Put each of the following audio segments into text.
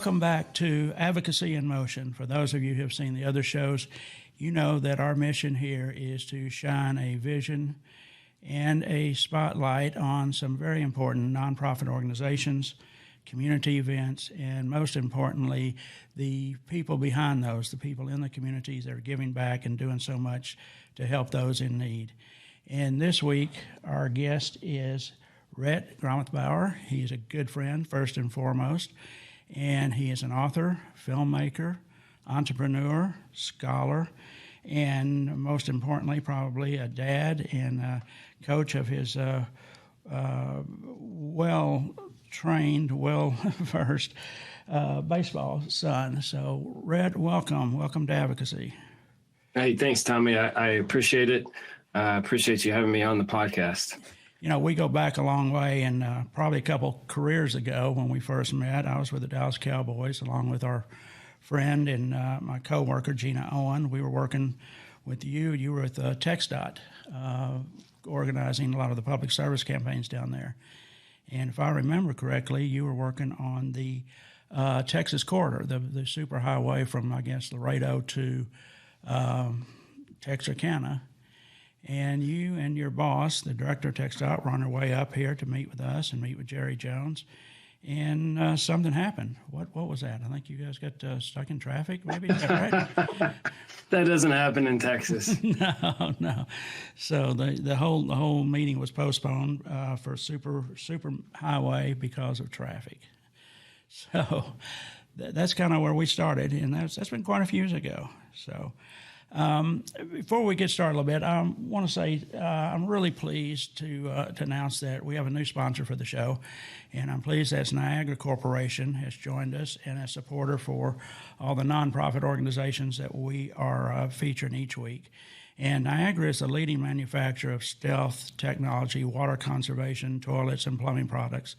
welcome back to Advocacy in Motion. For those of you who have seen the other shows, you know that our mission here is to shine a vision and a spotlight on some very important nonprofit organizations, community events, and most importantly, the people behind those, the people in the communities that are giving back and doing so much to help those in need. And this week, our guest is Rhett Grametbauer. He's a good friend, first and foremost, and he is an author, filmmaker, entrepreneur, scholar, and most importantly, probably a dad and a coach of his well-trained, well-versed baseball son. So, Rhett, welcome to Advocacy. Hey, thanks, Tommy. I appreciate it. I appreciate you having me on the podcast. You know, we go back a long way, and probably a couple careers ago when we first met, I was with the Dallas Cowboys along with our friend and my coworker, Gina Owen. We were working with you. You were with TxDOT, organizing a lot of the public service campaigns down there. And if I remember correctly, you were working on the Texas corridor, the superhighway from, I guess, Laredo to Texarkana. And you and your boss, the director of TxDOT, were on their way up here to meet with us and meet with Jerry Jones. And something happened. What was that? I think you guys got stuck in traffic, maybe? Is that right? That doesn't happen in Texas. No. So the whole meeting was postponed for super highway because of traffic. So that's kind of where we started, and that's been quite a few years ago. So before we get started a little bit, I want to say I'm really pleased to announce that we have a new sponsor for the show, and I'm pleased that Niagara Corporation has joined us and a supporter for all the nonprofit organizations that we are featuring each week. And Niagara is the leading manufacturer of stealth technology, water conservation, toilets, and plumbing products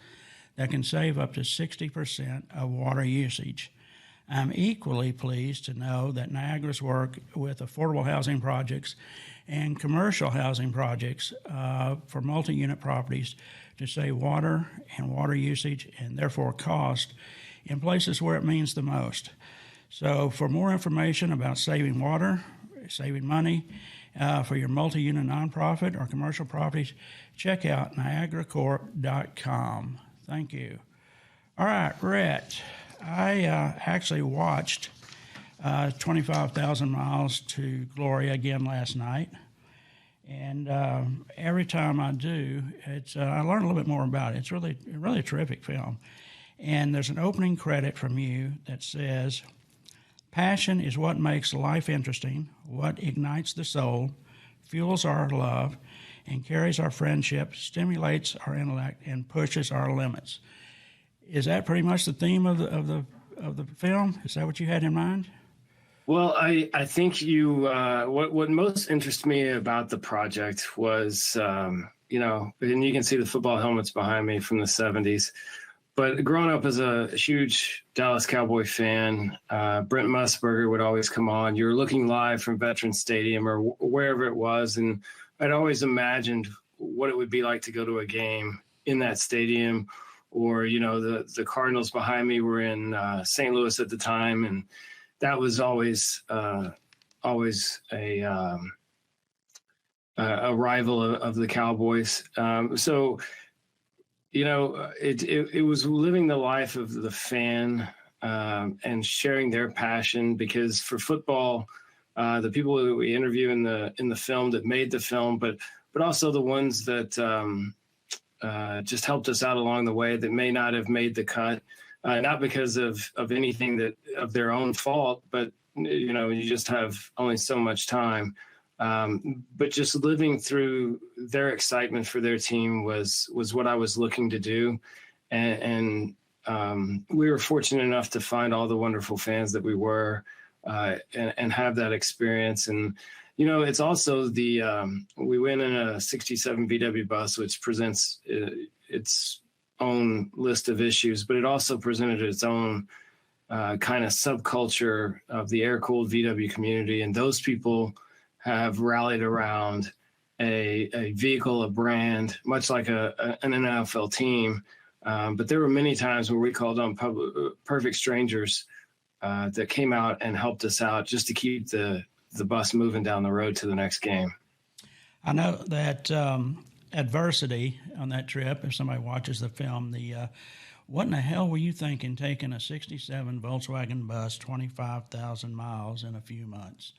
that can save up to 60% of water usage. I'm equally pleased to know that Niagara's work with affordable housing projects and commercial housing projects for multi-unit properties to save water and water usage and therefore cost in places where it means the most. So for more information about saving water, saving money for your multi-unit nonprofit or commercial properties, check out niagaracorp.com. Thank you. All right, Rhett. I actually watched 25,000 Miles to Glory again last night, and every time I do, I learn a little bit more about it. It's really a terrific film, and there's an opening credit from you that says, "Passion is what makes life interesting, what ignites the soul, fuels our love, and carries our friendship, stimulates our intellect, and pushes our limits." Is that pretty much the theme of the film? Is that what you had in mind? Well, I think you what most interests me about the project was and you can see the football helmets behind me from the 70s. But growing up as a huge Dallas Cowboy fan, Brent Musburger would always come on. You were looking live from Veterans Stadium or wherever it was, and I'd always imagined what it would be like to go to a game in that stadium. Or, the Cardinals behind me were in St. Louis at the time, and that was always a rival of the Cowboys. So, it was living the life of the fan and sharing their passion. Because for football, the people that we interview in the film that made the film, but also the ones that just helped us out along the way that may not have made the cut, not because of anything of their own fault, but you just have only so much time. But just living through their excitement for their team was what I was looking to do, and we were fortunate enough to find all the wonderful fans that we were, and have that experience. And it's also we went in a 67 VW bus, which presents its own list of issues, but it also presented its own kind of subculture of the air-cooled VW community. And those people have rallied around a vehicle, a brand, much like an NFL team, But there were many times where we called on perfect strangers that came out and helped us out just to keep the bus moving down the road to the next game. I know that adversity on that trip, if somebody watches the film, what in the hell were you thinking taking a 67 Volkswagen bus 25,000 miles in a few months?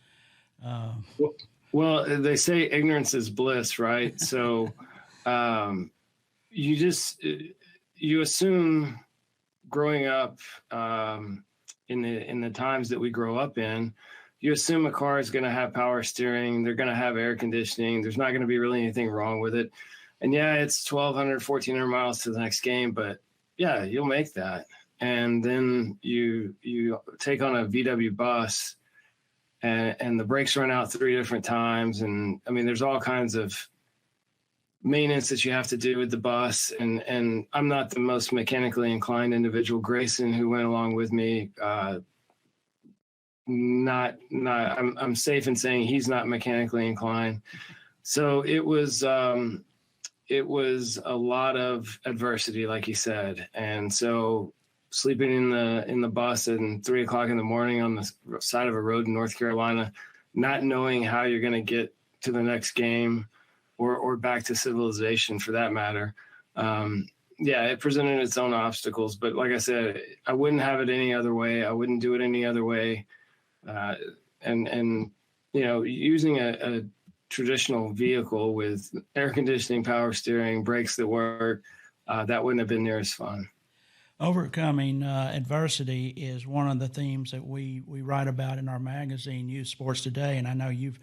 Well, they say ignorance is bliss, right? So you assume growing up in the times that we grow up in, you assume a car is going to have power steering, they're going to have air conditioning, there's not going to be really anything wrong with it. And yeah, it's 1,200, 1,400 miles to the next game, but yeah, you'll make that. And then you take on a VW bus and the brakes run out 3 different times. And I mean, there's all kinds of maintenance that you have to do with the bus. And I'm not the most mechanically inclined individual. Grayson, who went along with me, I'm safe in saying he's not mechanically inclined. So it was a lot of adversity, like you said. And so sleeping in the bus at 3 o'clock in the morning on the side of a road in North Carolina, not knowing how you're going to get to the next game or back to civilization for that matter. Yeah, it presented its own obstacles, but like I said, I wouldn't have it any other way. I wouldn't do it any other way. And using a traditional vehicle with air conditioning, power steering, brakes that work, that wouldn't have been near as fun. Overcoming adversity is one of the themes that we write about in our magazine, Youth Sports Today, and I know you've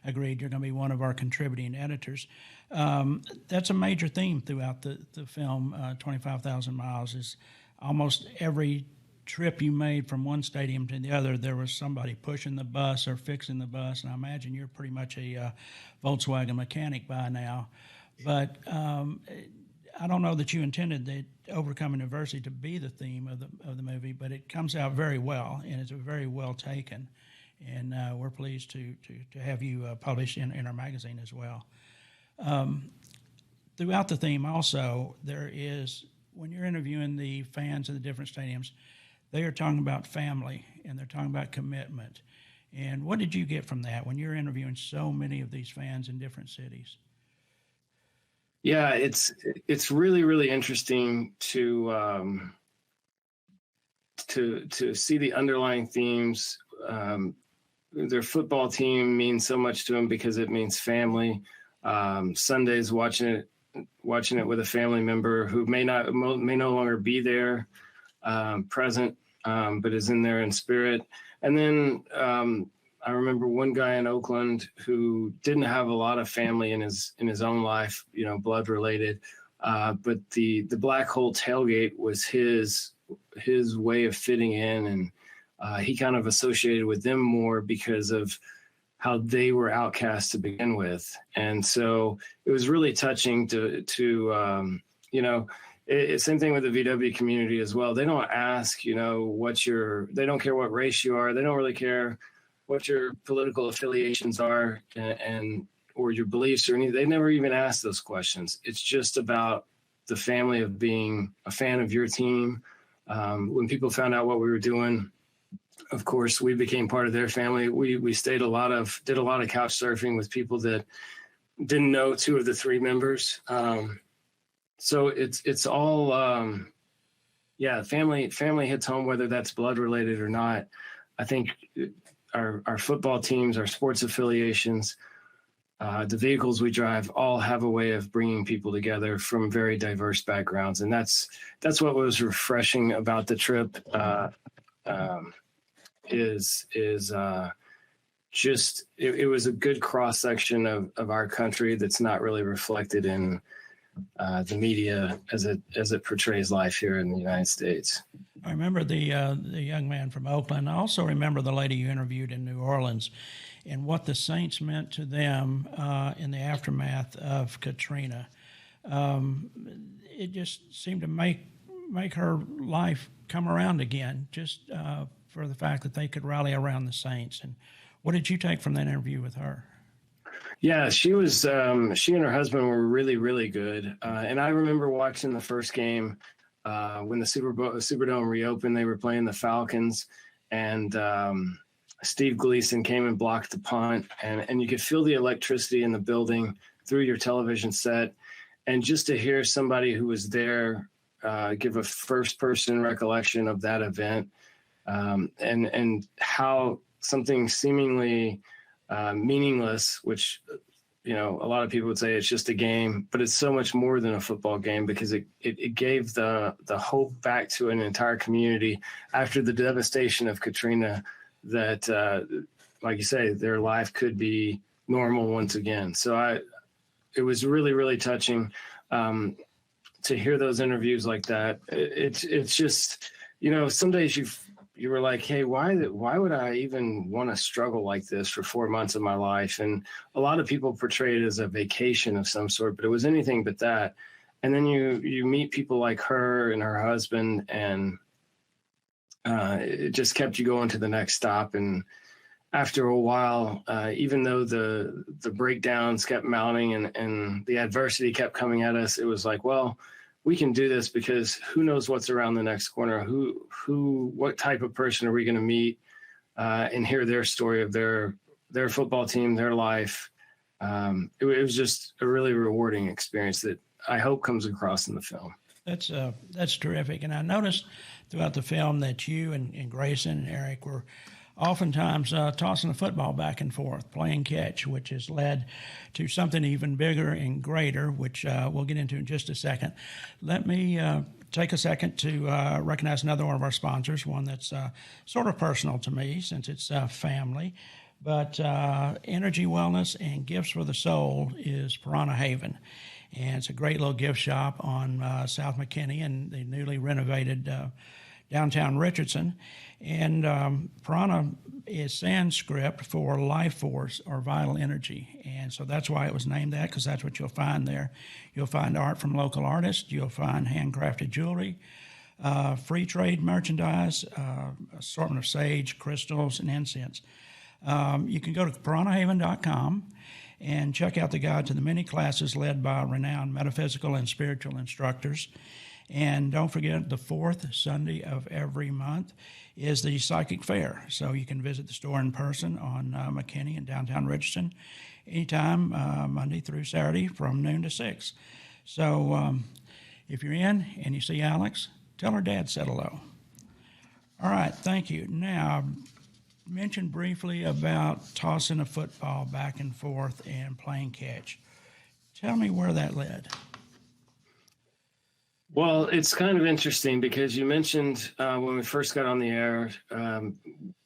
agreed you're going to be one of our contributing editors. That's a major theme throughout the film, 25,000 Miles, is almost every trip you made from one stadium to the other, there was somebody pushing the bus or fixing the bus, and I imagine you're pretty much a Volkswagen mechanic by now. But I don't know that you intended that overcoming adversity to be the theme of the movie, but it comes out very well, and it's very well taken. And we're pleased to have you published in our magazine as well. Throughout the theme also, there is, when you're interviewing the fans in the different stadiums, they are talking about family, and they're talking about commitment. And what did you get from that when you're interviewing so many of these fans in different cities? Yeah, it's really, really interesting to see the underlying themes. Their football team means so much to them because it means family. Sundays watching it with a family member who may no longer be there present, but is in there in spirit. And then I remember one guy in Oakland who didn't have a lot of family in his own life, blood related, but the Black Hole tailgate was his way of fitting in, and he kind of associated with them more because of how they were outcast to begin with. And so it was really touching to same thing with the VW community as well. They don't ask, they don't care what race you are. They don't really care what your political affiliations are or your beliefs or anything. They never even ask those questions. It's just about the family of being a fan of your team. When people found out what we were doing, of course, we became part of their family. We did a lot of couch surfing with people that didn't know 2 of the 3 members. So it's all, family hits home, whether that's blood related or not. I think our football teams, our sports affiliations, the vehicles we drive all have a way of bringing people together from very diverse backgrounds. And that's what was refreshing about the trip. It was a good cross section of our country that's not really reflected in the media as it portrays life here in the United States. I remember the young man from Oakland. I also remember the lady you interviewed in New Orleans, and what the Saints meant to them in the aftermath of Katrina. It just seemed to make her life come around again, just for the fact that they could rally around the Saints. And what did you take from that interview with her? Yeah, she and her husband were really, really good. And I remember watching the first game. when the Superdome reopened, they were playing the Falcons, and Steve Gleason came and blocked the punt, and you could feel the electricity in the building through your television set. And just to hear somebody who was there give a first-person recollection of that event, and how something seemingly meaningless, which a lot of people would say it's just a game, but it's so much more than a football game, because it gave the hope back to an entire community after the devastation of Katrina, that like you say, their life could be normal once again. So it was really, really touching to hear those interviews like that. It's just, some days you were like, hey, why would I even want to struggle like this for 4 months of my life? And a lot of people portray it as a vacation of some sort, but it was anything but that. And then you meet people like her and her husband, and it just kept you going to the next stop. And after a while, even though the breakdowns kept mounting and the adversity kept coming at us, it was like, well, we can do this, because who knows what's around the next corner? What type of person are we going to meet and hear their story of their football team, their life? It was just a really rewarding experience that I hope comes across in the film. That's terrific. And I noticed throughout the film that you and Grayson and Eric were oftentimes tossing the football back and forth, playing catch, which has led to something even bigger and greater, which we'll get into in just a second. Let me take a second to recognize another one of our sponsors, one that's sort of personal to me since it's family. But Energy, Wellness, and Gifts for the Soul is Piranha Haven. And it's a great little gift shop on South McKinney and the newly renovated downtown Richardson. And Piranha is Sanskrit for life force or vital energy. And so that's why it was named that, because that's what you'll find there. You'll find art from local artists. You'll find handcrafted jewelry, free trade merchandise, assortment of sage, crystals, and incense. You can go to piranhahaven.com and check out the guide to the many classes led by renowned metaphysical and spiritual instructors. And don't forget, the fourth Sunday of every month is the Psychic Fair. So you can visit the store in person on McKinney in downtown Richardson anytime, Monday through Saturday from noon to 6. So if you're in and you see Alex, tell her Dad said hello. All right, thank you. Now, mentioned briefly about tossing a football back and forth and playing catch. Tell me where that led. Well, it's kind of interesting because you mentioned when we first got on the air,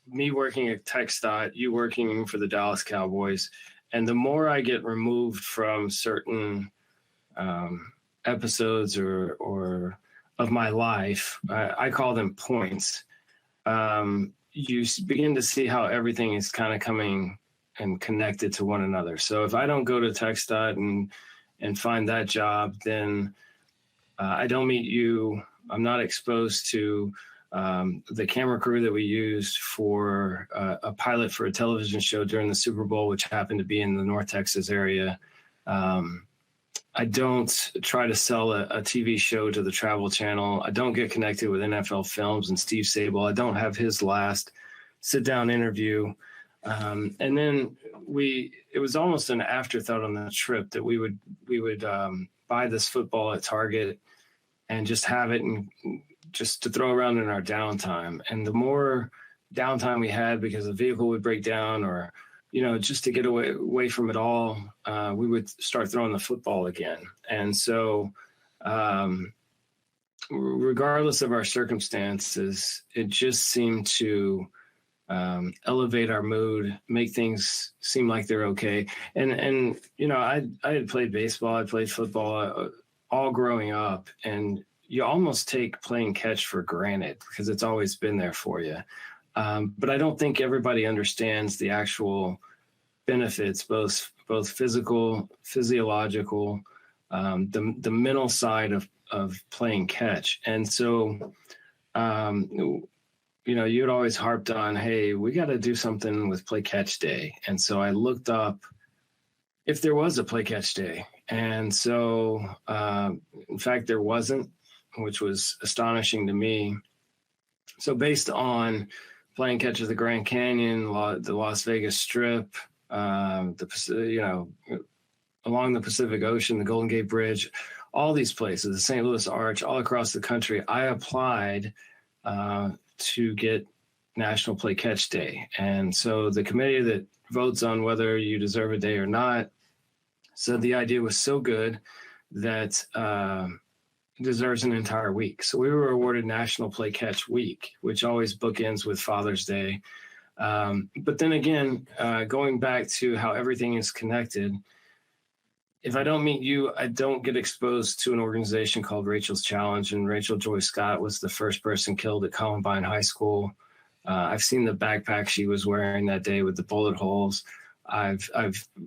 me working at TxDOT, you working for the Dallas Cowboys. And the more I get removed from certain episodes or of my life, I call them points. You begin to see how everything is kind of coming and connected to one another. So if I don't go to TxDOT and find that job, then I don't meet you. I'm not exposed to the camera crew that we used for a pilot for a television show during the Super Bowl, which happened to be in the North Texas area. I don't try to sell a TV show to the Travel Channel. I don't get connected with NFL Films and Steve Sable. I don't have his last sit-down interview. And then it was almost an afterthought on the trip that we would buy this football at Target and just have it and just to throw around in our downtime. And the more downtime we had because the vehicle would break down or just to get away from it all, we would start throwing the football again. And so regardless of our circumstances, it just seemed to elevate our mood, make things seem like they're okay. And I had played baseball, I played football all growing up, and you almost take playing catch for granted because it's always been there for you. But I don't think everybody understands the actual benefits, both physical, physiological, the mental side of playing catch. And so, you had always harped on, hey, we got to do something with Play Catch Day. And so I looked up if there was a Play Catch Day. And so, in fact, there wasn't. which was astonishing to me. So based on playing catch at the Grand Canyon, the Las Vegas Strip, along the Pacific Ocean, the Golden Gate Bridge, all these places, the St. Louis Arch, all across the country, I applied to get National Play Catch Day. And so the committee that votes on whether you deserve a day or not said the idea was so good that it deserves an entire week. So we were awarded National Play Catch Week, which always bookends with Father's Day. But then again, going back to how everything is connected, if I don't meet you, I don't get exposed to an organization called Rachel's Challenge. And Rachel Joy Scott was the first person killed at Columbine High School. I've seen the backpack she was wearing that day with the bullet holes. I've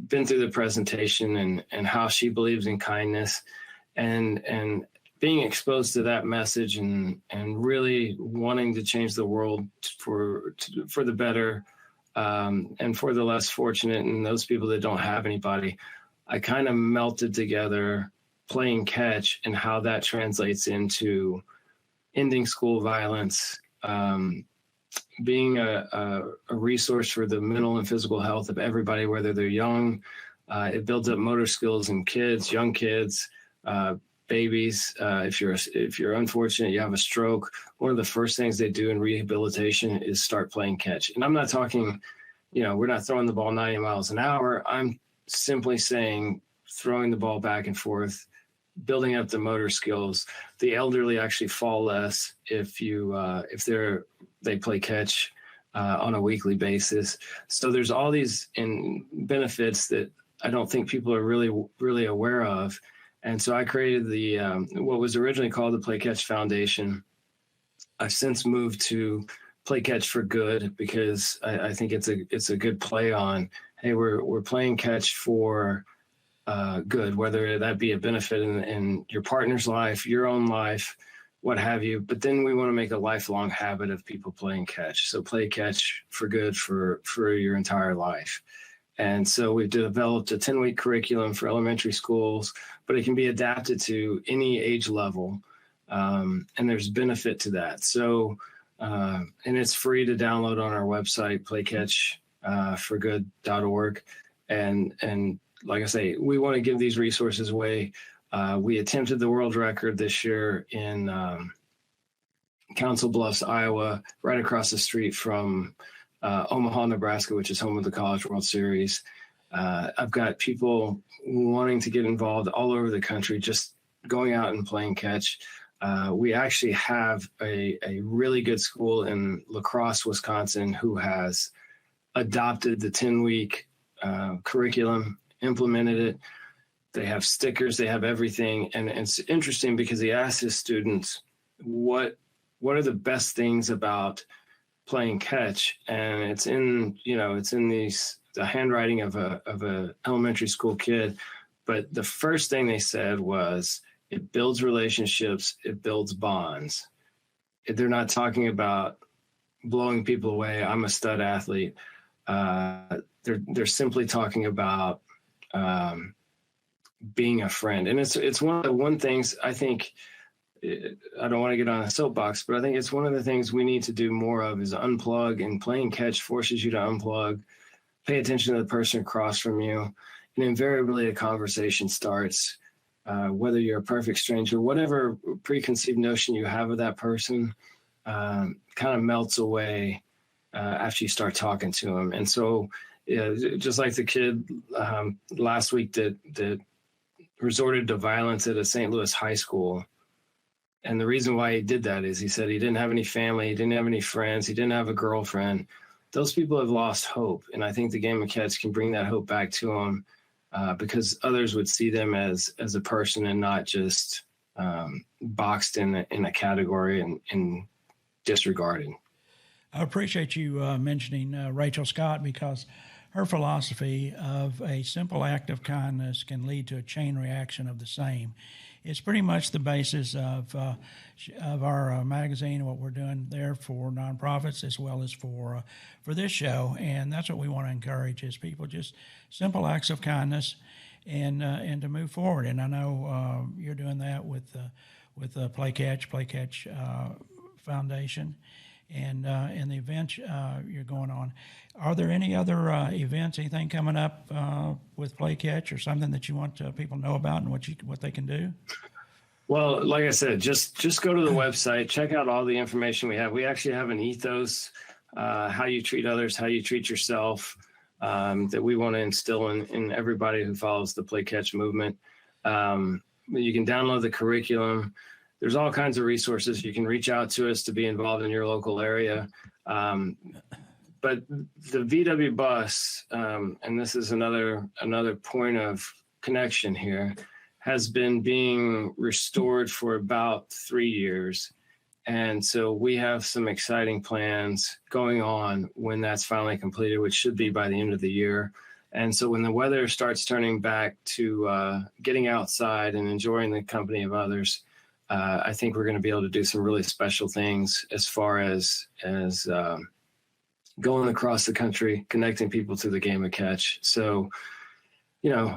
been through the presentation and how she believes in kindness, and being exposed to that message and really wanting to change the world for the better, and for the less fortunate and those people that don't have anybody. I kind of melted together playing catch and how that translates into ending school violence, being a resource for the mental and physical health of everybody, whether they're young. It builds up motor skills in kids, young kids, babies. If you're unfortunate, you have a stroke, one of the first things they do in rehabilitation is start playing catch. And I'm not talking, we're not throwing the ball 90 miles an hour. I'm simply saying throwing the ball back and forth, building up the motor skills. The elderly actually fall less if they play catch on a weekly basis. So there's all these benefits that I don't think people are really aware of. And so I created the what was originally called the Play Catch Foundation. I've since moved to Play Catch for Good because I think it's a good play on, hey, we're playing catch for good, whether that be a benefit in your partner's life, your own life, what have you. But then we want to make a lifelong habit of people playing catch. So play catch for good for your entire life. And so we've developed a 10-week curriculum for elementary schools, but it can be adapted to any age level. And there's benefit to that. So, and it's free to download on our website, playcatchforgood.org. And like I say, we want to give these resources away. We attempted the world record this year in Council Bluffs, Iowa, right across the street from Omaha, Nebraska, which is home of the College World Series. I've got people wanting to get involved all over the country, just going out and playing catch. We actually have a really good school in La Crosse, Wisconsin, who has adopted the 10-week curriculum, implemented it. They have stickers, they have everything. And it's interesting because he asked his students, what are the best things about playing catch? And it's in the handwriting of a elementary school kid. But the first thing they said was, it builds relationships, it builds bonds. They're not talking about blowing people away. I'm a stud athlete. They're simply talking about being a friend. And it's one of the things I think, I don't want to get on a soapbox, but I think it's one of the things we need to do more of is unplug, and playing catch forces you to unplug, pay attention to the person across from you. And invariably a conversation starts, whether you're a perfect stranger, whatever preconceived notion you have of that person, kind of melts away after you start talking to them. And so just like the kid last week that resorted to violence at a St. Louis high school. And the reason why he did that is he said he didn't have any family, he didn't have any friends, he didn't have a girlfriend. Those people have lost hope. And I think the game of catch can bring that hope back to them, because others would see them as a person and not just boxed in a category and disregarded. I appreciate you mentioning Rachel Scott, because her philosophy of a simple act of kindness can lead to a chain reaction of the same. It's pretty much the basis of our magazine and what we're doing there for nonprofits as well as for this show. And that's what we want to encourage is people just simple acts of kindness and to move forward. And I know you're doing that with with the Play Catch Foundation, and the events you're going on. Are there any other events, anything coming up with Play Catch, or something that you want people to know about and what they can do? Well, like I said, just go to the website, check out all the information we have. We actually have an ethos, how you treat others, how you treat yourself, that we want to instill in everybody who follows the Play Catch movement. You can download the curriculum. There's all kinds of resources. You can reach out to us to be involved in your local area. But the VW bus, and this is another point of connection here, has been being restored for about 3 years. And so we have some exciting plans going on when that's finally completed, which should be by the end of the year. And so when the weather starts turning back to getting outside and enjoying the company of others, I think we're going to be able to do some really special things as far as going across the country, connecting people to the game of catch. So,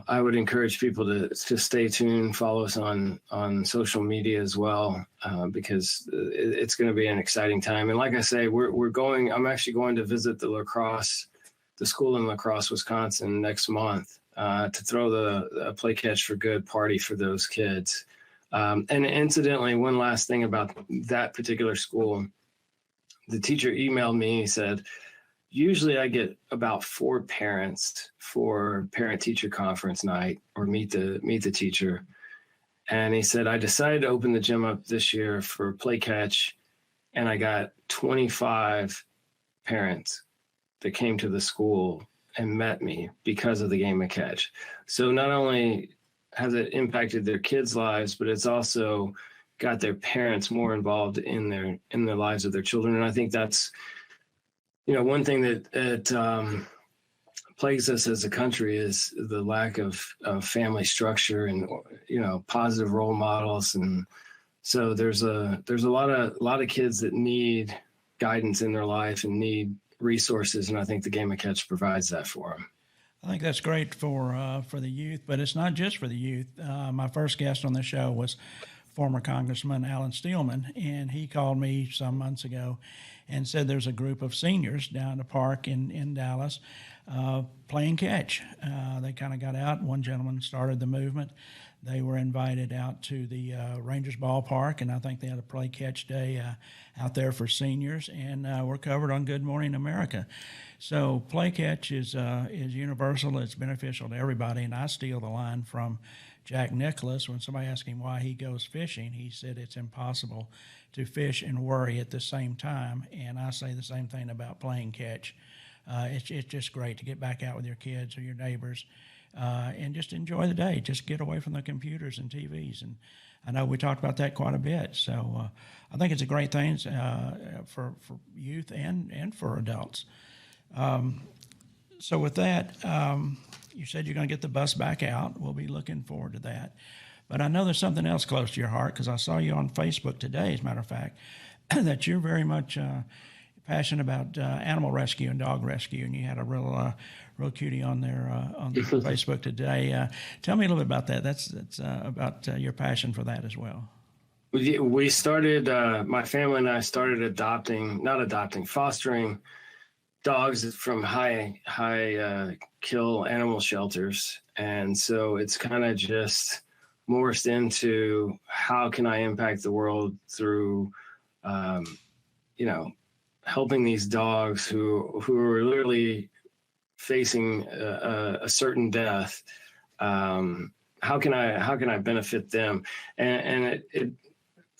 I would encourage people to stay tuned, follow us on social media as well, because it's going to be an exciting time. And like I say, I'm actually going to visit the school in La Crosse, Wisconsin next month to throw the Play Catch for Good party for those kids. And incidentally, one last thing about that particular school, the teacher emailed me, he said, usually I get about 4 parents for parent-teacher conference night or meet the teacher. And he said, I decided to open the gym up this year for Play Catch, and I got 25 parents that came to the school and met me because of the game of catch. So not only has it impacted their kids' lives, but it's also got their parents more involved in the lives of their children. And I think that's, one thing that plagues us as a country is the lack of family structure and, positive role models. And so there's a lot of kids that need guidance in their life and need resources. And I think the game of catch provides that for them. I think that's great for the youth, but it's not just for the youth. My first guest on the show was former Congressman Alan Steelman, and he called me some months ago and said there's a group of seniors down at the park in Dallas playing catch. They kind of got out. One gentleman started the movement. They were invited out to the Rangers ballpark, and I think they had a play catch day out there for seniors, and we're covered on Good Morning America. So play catch is universal. It's beneficial to everybody, and I steal the line from Jack Nicklaus. When somebody asked him why he goes fishing, he said it's impossible to fish and worry at the same time, and I say the same thing about playing catch. It's just great to get back out with your kids or your neighbors and just enjoy the day. Just get away from the computers and TVs. And I know we talked about that quite a bit. So I think it's a great thing for youth and for adults. So with that, you said you're going to get the bus back out. We'll be looking forward to that. But I know there's something else close to your heart, because I saw you on Facebook today, as a matter of fact, that you're very much passionate about animal rescue and dog rescue, and you had a real cutie on there on Facebook today. Tell me a little bit about that. That's about your passion for that as well. We started, my family and I started fostering dogs from high kill animal shelters. And so it's kind of just morphed into how can I impact the world through, helping these dogs who are literally facing a certain death. How can I benefit them? And it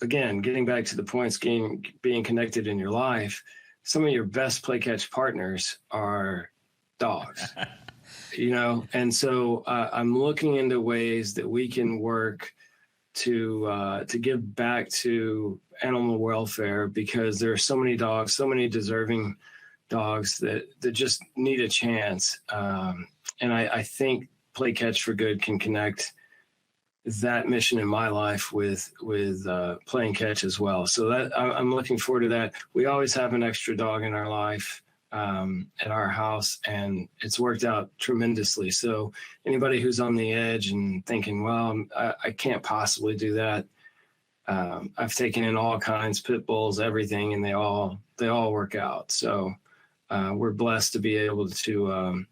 again, getting back to the points, being connected in your life, some of your best play catch partners are dogs, and so I'm looking into ways that we can work to give back to animal welfare, because there are so many dogs, so many deserving dogs that just need a chance. And I think Play Catch for Good can connect that mission in my life with playing catch as well. So that I'm looking forward to that. We always have an extra dog in our life at our house, and it's worked out tremendously. So anybody who's on the edge and thinking, well, I can't possibly do that, I've taken in all kinds, pit bulls, everything, and they all work out. So we're blessed to be able to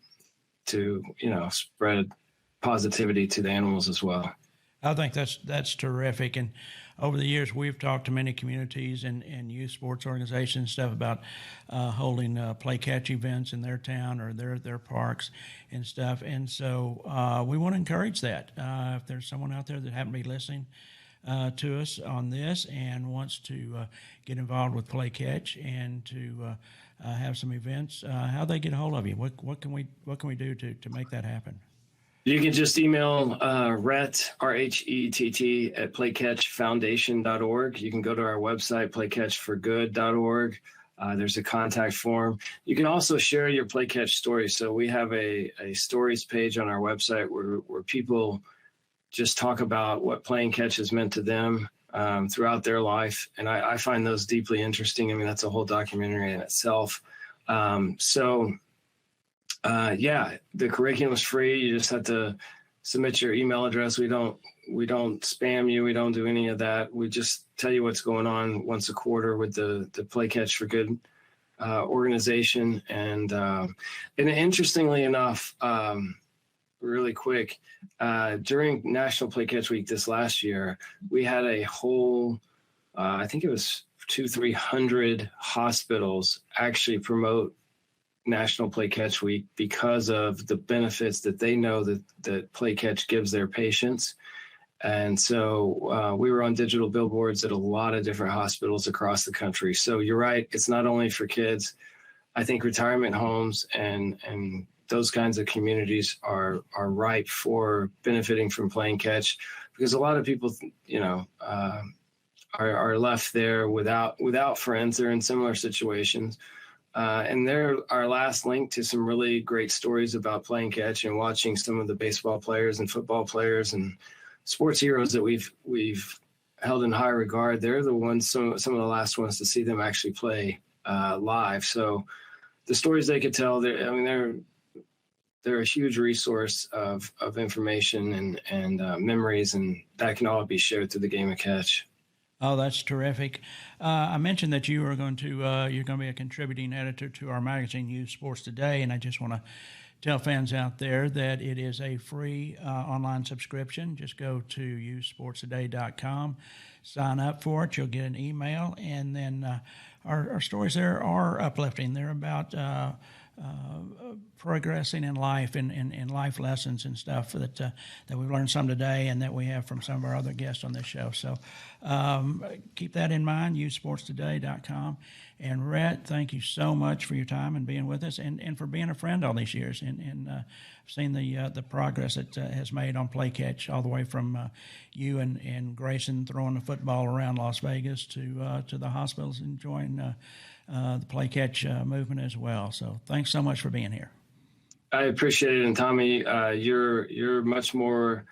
spread positivity to the animals as well. I think that's terrific. And over the years, we've talked to many communities and youth sports organizations and stuff about holding play catch events in their town or their parks and stuff. And so we want to encourage that. If there's someone out there that happen to be listening to us on this and wants to get involved with play catch and to have some events, how they get a hold of you? What can we do to make that happen? You can just email Rhett, RHETT, at playcatchfoundation.org. You can go to our website, playcatchforgood.org. There's a contact form. You can also share your play catch stories. So we have a stories page on our website where people just talk about what playing catch has meant to them throughout their life. And I find those deeply interesting. I mean, that's a whole documentary in itself. The curriculum is free. You just have to submit your email address. We don't spam you. We don't do any of that. We just tell you what's going on once a quarter with the Play Catch for Good organization. And interestingly enough, really quick, during National Play Catch Week this last year, we had a whole, I think it was 200-300 hospitals actually promote National Play Catch Week because of the benefits that they know that play catch gives their patients. And so we were on digital billboards at a lot of different hospitals across the country. So you're right, it's not only for kids. I think retirement homes and those kinds of communities are ripe for benefiting from playing catch, because a lot of people, are left there without friends. They're in similar situations. And they're our last link to some really great stories about playing catch and watching some of the baseball players and football players and sports heroes that we've held in high regard. They're the ones, some of the last ones to see them actually play live. So the stories they could tell, they're a huge resource of information and memories, and that can all be shared through the game of catch. Oh, that's terrific. I mentioned that you are going to be a contributing editor to our magazine, Youth Sports Today, and I just want to tell fans out there that it is a free online subscription. Just go to youthsportstoday.com, sign up for it. You'll get an email, and then our stories there are uplifting. They're about progressing in life and life lessons and stuff that we've learned some today and that we have from some of our other guests on this show. So keep that in mind, youthsportstoday.com. And Rhett, thank you so much for your time and being with us and for being a friend all these years. And I've seen the progress that has made on play catch all the way from you and Grayson throwing the football around Las Vegas to the hospitals enjoying the play catch movement as well. So thanks so much for being here. I appreciate it. And Tommy, you're much more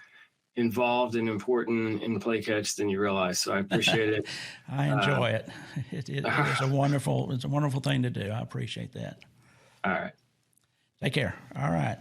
involved and important in play catch than you realize. So I appreciate it. I enjoy it. It's a wonderful thing to do. I appreciate that. All right. Take care. All right.